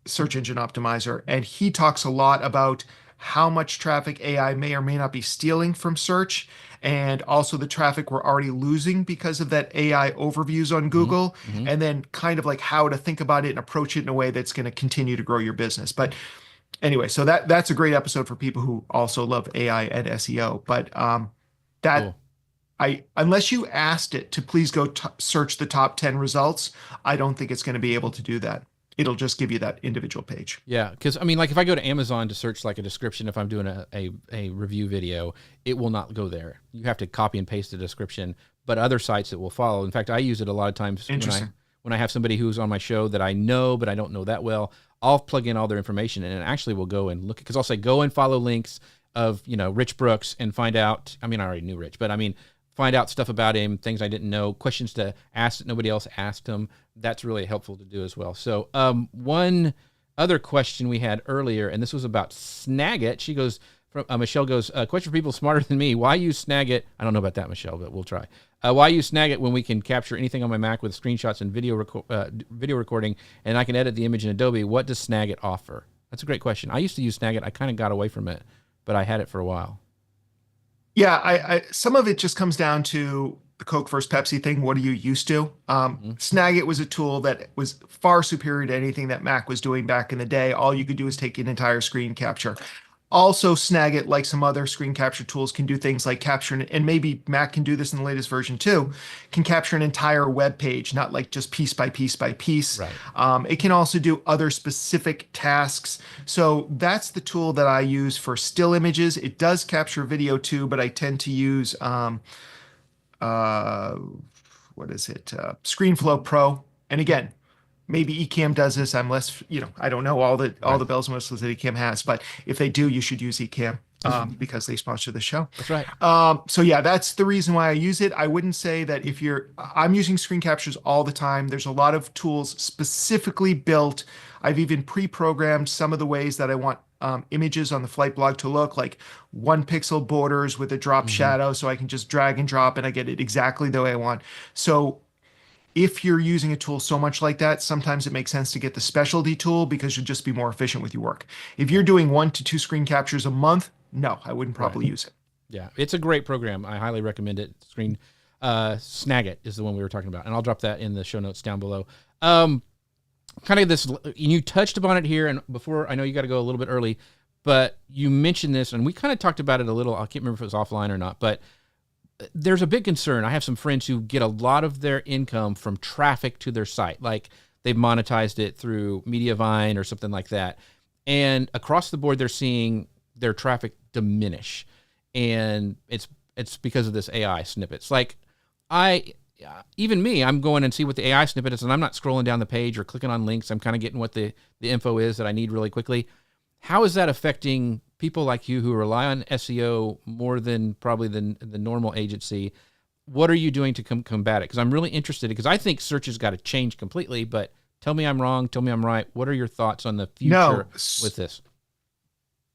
search engine optimizer, and he talks a lot about how much traffic AI may or may not be stealing from search, and also the traffic we're already losing because of that AI overviews on Hmm. Google, Hmm. and then kind of like how to think about it and approach it in a way that's going to continue to grow your business. But anyway, so that's a great episode for people who also love AI and SEO. But that Cool. I unless you asked it to please go search the top 10 results, I don't think it's going to be able to do that. It'll just give you that individual page. Yeah, because I mean, like if I go to Amazon to search like a description, if I'm doing a review video, it will not go there. You have to copy and paste the description, but other sites it will follow. In fact, I use it a lot of times Interesting. when I have somebody who's on my show that I know but I don't know that well. I'll plug in all their information and it actually will go and look because I'll say go and follow links of Rich Brooks and find out. I mean, I already knew Rich, but I mean find out stuff about him, things I didn't know, questions to ask that nobody else asked him. That's really helpful to do as well. So one other question we had earlier, and this was about Snagit. She goes, Michelle goes, question for people smarter than me. Why use Snagit? I don't know about that, Michelle, but we'll try. Why use Snagit when we can capture anything on my Mac with screenshots and video recording, and I can edit the image in Adobe? What does Snagit offer? That's a great question. I used to use Snagit. I kind of got away from it, but I had it for a while. Yeah, I some of it just comes down to the Coke versus Pepsi thing. What are you used to? Mm-hmm. Snagit was a tool that was far superior to anything that Mac was doing back in the day. All you could do is take an entire screen capture. Also, Snagit, like some other screen capture tools, can do things like capture, and maybe Mac can do this in the latest version too, can capture an entire web page, not like just piece by piece by piece. Right. It can also do other specific tasks. So that's the tool that I use for still images. It does capture video too, but I tend to use uh, what is it? ScreenFlow Pro. And again, maybe Ecamm does this. I'm less, I don't know all Right. the bells and whistles that Ecamm has, but if they do, you should use Ecamm because they sponsor the show. That's right. So yeah, that's the reason why I use it. I wouldn't say that I'm using screen captures all the time. There's a lot of tools specifically built. I've even pre-programmed some of the ways that I want images on the flight blog to look like 1 pixel borders with a drop Mm-hmm. shadow. So I can just drag and drop and I get it exactly the way I want. So if you're using a tool so much like that, sometimes it makes sense to get the specialty tool because you'll just be more efficient with your work. If you're doing 1 to 2 screen captures a month, no, I wouldn't Right. probably use it. Yeah, it's a great program. I highly recommend it. Screen. Snagit is the one we were talking about, and I'll drop that in the show notes down below. Um, Kind of this, you touched upon it here, and before, I know you got to go a little bit early, but you mentioned this, and we kind of talked about it a little. I can't remember if it was offline or not, but there's a big concern. I have some friends who get a lot of their income from traffic to their site, like they've monetized it through Mediavine or something like that, and across the board, they're seeing their traffic diminish, and it's because of this AI snippets. Like I even me, I'm going and see what the AI snippet is, and I'm not scrolling down the page or clicking on links. I'm kind of getting what the info is that I need really quickly. How is that affecting people like you who rely on SEO more than probably the normal agency? What are you doing to combat it? Because I'm really interested, because I think search has got to change completely, but tell me I'm wrong. Tell me I'm right. What are your thoughts on the No, future with this?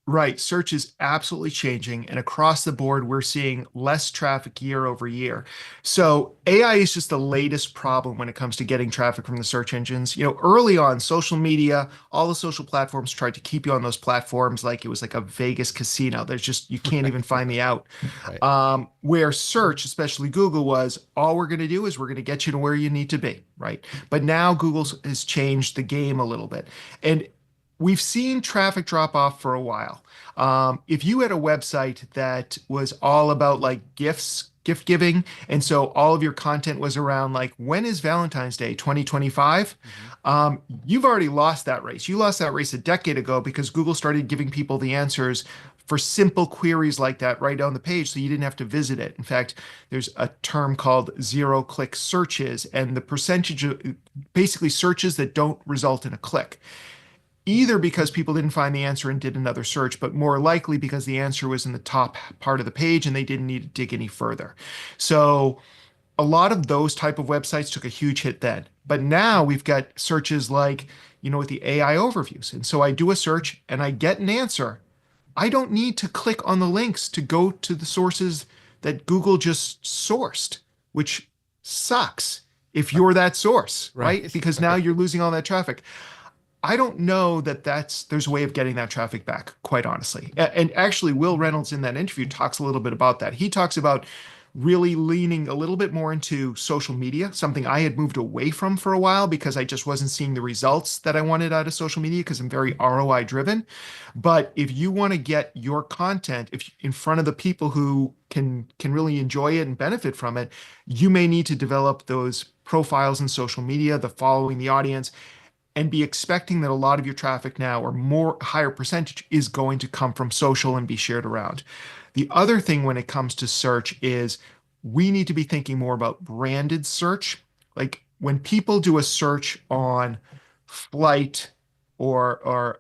right. Search is absolutely changing, and across the board, we're seeing less traffic year over year. So AI is just the latest problem when it comes to getting traffic from the search engines. Early on, social media, all the social platforms tried to keep you on those platforms like it was like a Vegas casino. There's just, you can't even find the out. Right. Where search, especially Google, was all we're going to do is we're going to get you to where you need to be, right? But now Google has changed the game a little bit. And we've seen traffic drop off for a while. If you had a website that was all about like gifts, gift giving, and so all of your content was around like, when is Valentine's Day 2025? Mm-hmm. You've already lost that race. You lost that race a decade ago because Google started giving people the answers for simple queries like that right on the page, so you didn't have to visit it. In fact, there's a term called zero-click searches, and the percentage of basically searches that don't result in a click, either because people didn't find the answer and did another search, but more likely because the answer was in the top part of the page and they didn't need to dig any further. So a lot of those type of websites took a huge hit then. But now we've got searches like, with the AI overviews. And so I do a search and I get an answer. I don't need to click on the links to go to the sources that Google just sourced, which sucks if you're that source, right? Right. Because now Right. you're losing all that traffic. I don't know that there's a way of getting that traffic back, quite honestly. And actually, Will Reynolds in that interview talks a little bit about that. He talks about really leaning a little bit more into social media, something I had moved away from for a while because I just wasn't seeing the results that I wanted out of social media because I'm very ROI driven. But if you want to get your content if in front of the people who can really enjoy it and benefit from it, you may need to develop those profiles in social media, the following, the audience, and be expecting that a lot of your traffic now, or more higher percentage, is going to come from social and be shared around. The other thing when it comes to search is we need to be thinking more about branded search. Like when people do a search on flight or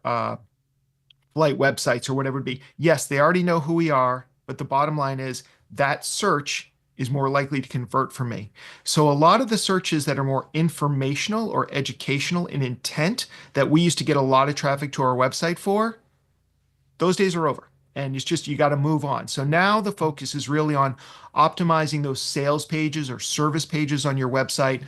flight websites or whatever it be, yes, they already know who we are, but the bottom line is that search is more likely to convert for me. So a lot of the searches that are more informational or educational in intent that we used to get a lot of traffic to our website for, those days are over. And it's just, you got to move on. So now the focus is really on optimizing those sales pages or service pages on your website,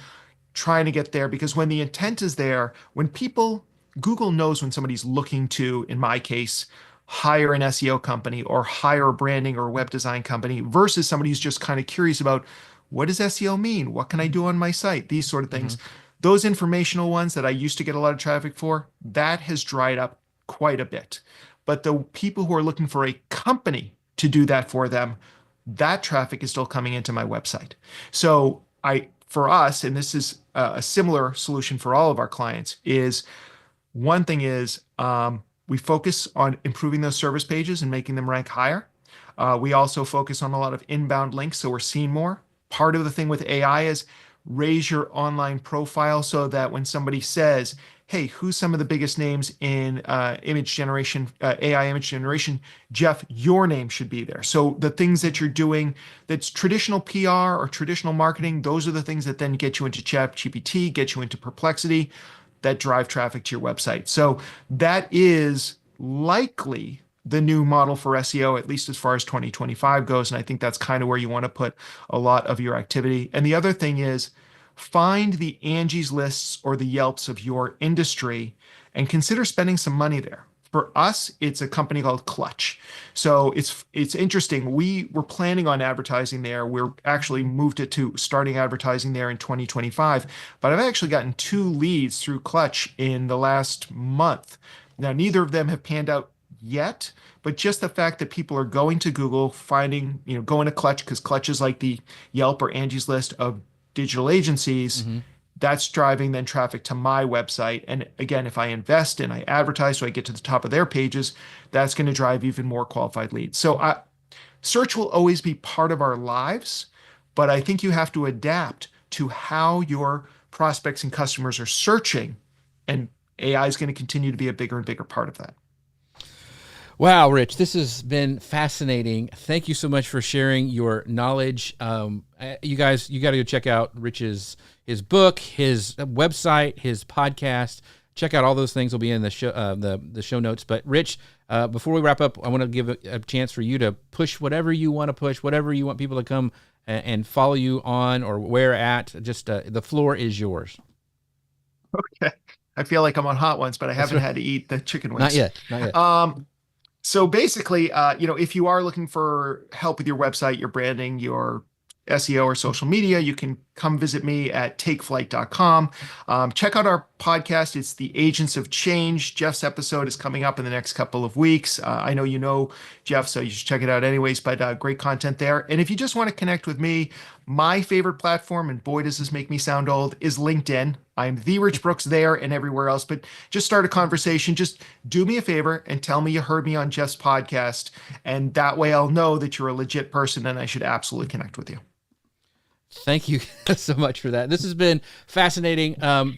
trying to get there, because when the intent is there, when people, Google knows when somebody's looking to, in my case, hire an SEO company or hire a branding or web design company versus somebody who's just kind of curious about, what does SEO mean? What can I do on my site? These sort of Mm-hmm. things. Those informational ones that I used to get a lot of traffic for, that has dried up quite a bit. But the people who are looking for a company to do that for them, that traffic is still coming into my website. So for us, and this is a similar solution for all of our clients, is one thing is we focus on improving those service pages and making them rank higher. We also focus on a lot of inbound links, so we're seeing more. Part of the thing with AI is raise your online profile so that when somebody says, hey, who's some of the biggest names in image generation, AI image generation? Jeff, your name should be there. So the things that you're doing that's traditional PR or traditional marketing, those are the things that then get you into ChatGPT, get you into Perplexity, that drive traffic to your website. So that is likely the new model for SEO, at least as far as 2025 goes. And I think that's kind of where you want to put a lot of your activity. And the other thing is find the Angie's lists or the Yelps of your industry and consider spending some money there. For us, it's a company called Clutch. So it's interesting. We were planning on advertising there. We're actually moved it to starting advertising there in 2025. But I've actually gotten 2 leads through Clutch in the last month. Now, neither of them have panned out yet, but just the fact that people are going to Google, finding, going to Clutch, because Clutch is like the Yelp or Angie's List of digital agencies, Mm-hmm. that's driving then traffic to my website. And again, if I invest and I advertise so I get to the top of their pages, that's going to drive even more qualified leads. So search will always be part of our lives, but I think you have to adapt to how your prospects and customers are searching. And AI is going to continue to be a bigger and bigger part of that. Wow, Rich, this has been fascinating. Thank you so much for sharing your knowledge. You guys, you got to go check out Rich's his book, his website, his podcast. Check out all those things. Will be in the show the show notes. But Rich, before we wrap up, I want to give a chance for you to push whatever you want to push, whatever you want people to come and follow you on or where at. Just the floor is yours. Okay. I feel like I'm on Hot Ones, but I That's haven't right. had to eat the chicken wings. Not yet. Not yet. So basically, if you are looking for help with your website, your branding, your SEO or social media, you can come visit me at takeflight.com. Check out our podcast. It's the Agents of Change. Jeff's episode is coming up in the next couple of weeks. I know you know Jeff, so you should check it out anyways, but great content there. And if you just want to connect with me, my favorite platform, and boy, does this make me sound old, is LinkedIn. I'm the Rich Brooks there and everywhere else, but just start a conversation. Just do me a favor and tell me you heard me on Jeff's podcast. And that way I'll know that you're a legit person and I should absolutely connect with you. Thank you so much for that. This has been fascinating.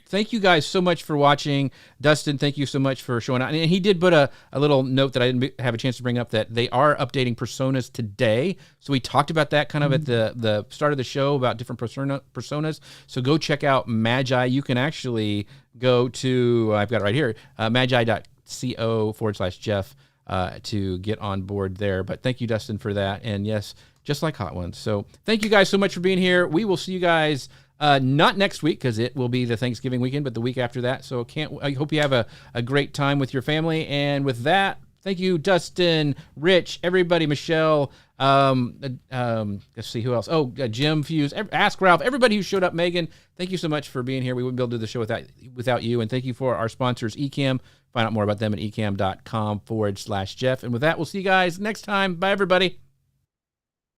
Thank you guys so much for watching. Dustin, thank you so much for showing up. And he did put a little note that I didn't have a chance to bring up, that they are updating personas today. So we talked about that kind of at the start of the show about different personas. So go check out Magi. You can actually go to, I've got it right here, magi.co/Jeff to get on board there. But thank you, Dustin, for that. And yes, just like Hot Ones. So thank you guys so much for being here. We will see you guys not next week, because it will be the Thanksgiving weekend, but the week after that. So I hope you have a great time with your family. And with that, thank you, Dustin, Rich, everybody, Michelle. Let's see who else. Oh, Jim, Fuse, Ask Ralph, everybody who showed up. Megan, thank you so much for being here. We wouldn't be able to do the show without you. And thank you for our sponsors, Ecamm. Find out more about them at ecamm.com/Jeff. And with that, we'll see you guys next time. Bye, everybody.